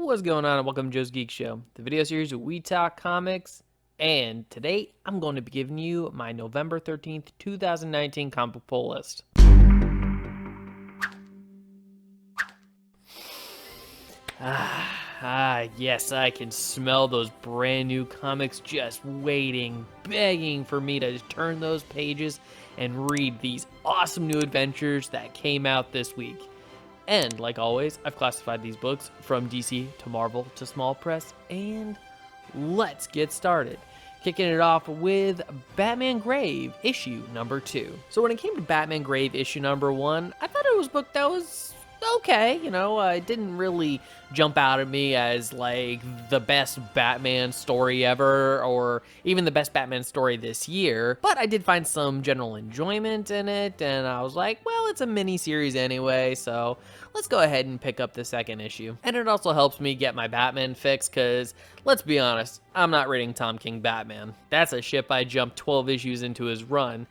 What's going on, and welcome to Joe's Geek Show, the video series where we talk comics. And today I'm going to be giving you my November 13th, 2019 comic book pull list. Yes, I can smell those brand new comics just waiting, begging for me to turn those pages and read these awesome new adventures that came out this week. And like always, I've classified these books from DC to Marvel to small press, and let's get started. Kicking it off with Batman Grave, issue number 2. So when it came to Batman Grave, issue number 1, I thought it was a book that was okay, it didn't really jump out at me as like the best Batman story ever, or even the best Batman story this year, but I did find some general enjoyment in it, and I was like, well, it's a mini series anyway, so let's go ahead and pick up the second issue. And it also helps me get my Batman fix, because let's be honest, I'm not reading Tom King Batman. That's a ship I jumped 12 issues into his run.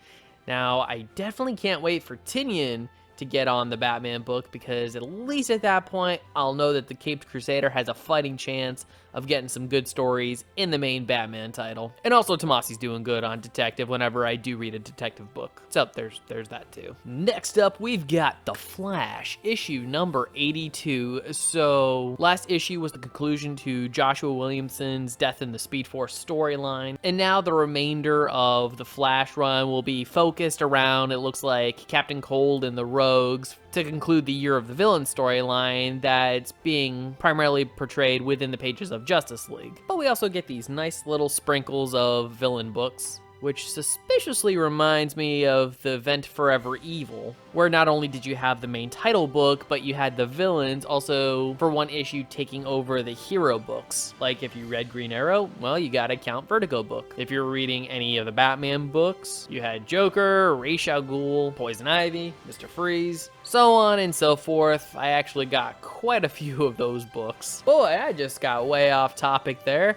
Now, I definitely can't wait for Tynion to get on the Batman book, because at least at that point, I'll know that the Caped Crusader has a fighting chance of getting some good stories in the main Batman title. And also, Tomasi's doing good on Detective whenever I do read a detective book. So there's that too. Next up, we've got The Flash, issue number 82. So last issue was the conclusion to Joshua Williamson's Death in the Speed Force storyline. And now the remainder of the Flash run will be focused around, it looks like, Captain Cold and the Rogues to conclude the Year of the Villain storyline that's being primarily portrayed within the pages of Justice League. But we also get these nice little sprinkles of villain books, which suspiciously reminds me of the event Forever Evil, where not only did you have the main title book, but you had the villains also for one issue taking over the hero books. Like if you read Green Arrow, well, you got a Count Vertigo book. If you're reading any of the Batman books, you had Joker, Ra's al Ghul, Poison Ivy, Mr. Freeze, so on and so forth. I actually got quite a few of those books. Boy, I just got way off topic there.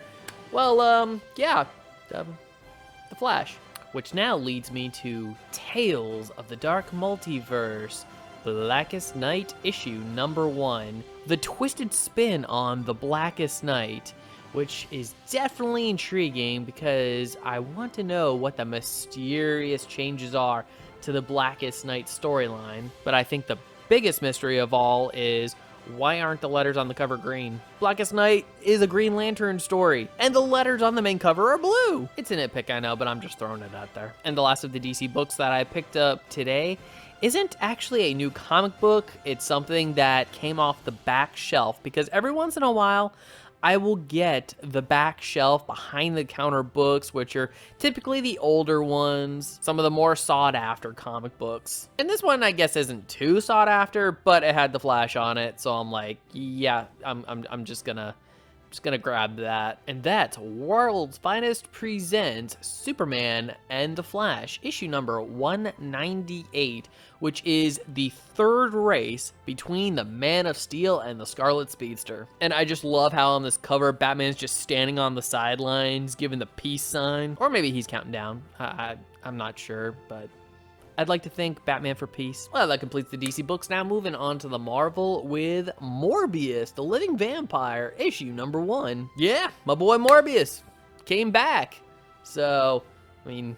Well, yeah. The Flash, which now leads me to Tales of the Dark Multiverse, Blackest Night, issue number 1. The twisted spin on the Blackest Night, which is definitely intriguing because I want to know what the mysterious changes are to the Blackest Night storyline. But I think the biggest mystery of all is, why aren't the letters on the cover green? Blackest Night is a Green Lantern story, and the letters on the main cover are blue. It's a nitpick, I know, but I'm just throwing it out there. And the last of the DC books that I picked up today isn't actually a new comic book. It's something that came off the back shelf, because every once in a while, I will get the back shelf behind the counter books, which are typically the older ones, some of the more sought after comic books. And this one, I guess, isn't too sought after, but it had the Flash on it, so I'm like, yeah, I'm just gonna grab that. And that's World's Finest presents Superman and the Flash, issue number 198, which is the third race between the Man of Steel and the Scarlet Speedster. And I just love how on this cover, Batman's just standing on the sidelines, giving the peace sign. Or maybe he's counting down. I'm not sure, but I'd like to thank Batman for peace. Well, that completes the DC books. Now moving on to the Marvel with Morbius, the Living Vampire, issue number 1. Yeah, my boy Morbius came back. So, I mean,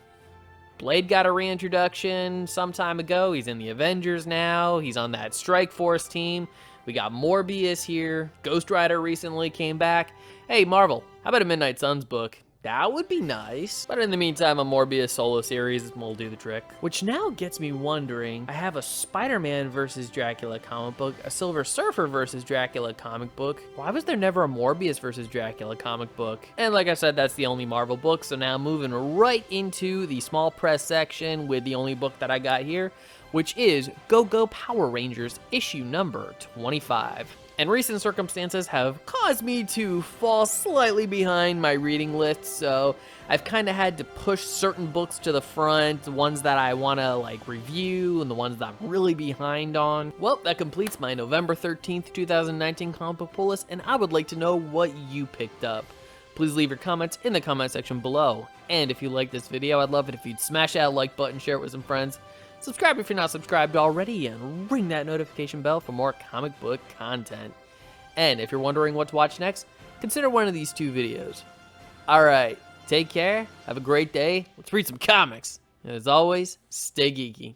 Blade got a reintroduction some time ago. He's in the Avengers now. He's on that Strike Force team. We got Morbius here. Ghost Rider recently came back. Hey, Marvel, how about a Midnight Suns book? That would be nice. But in the meantime, a Morbius solo series will do the trick. Which now gets me wondering, I have a Spider-Man versus Dracula comic book, a Silver Surfer versus Dracula comic book. Why was there never a Morbius versus Dracula comic book? And like I said, that's the only Marvel book. So now moving right into the small press section with the only book that I got here, which is Go-Go Power Rangers, issue number 25. And recent circumstances have caused me to fall slightly behind my reading list, so I've kind of had to push certain books to the front, the ones that I want to like review and the ones that I'm really behind on. Well, that completes my November 13th, 2019 comic book pull list, and I would like to know what you picked up. Please leave your comments in the comment section below. And if you like this video, I'd love it if you'd smash that like button, share it with some friends, subscribe if you're not subscribed already, and ring that notification bell for more comic book content. And if you're wondering what to watch next, consider one of these 2 videos. Alright, take care, have a great day, let's read some comics, and as always, stay geeky.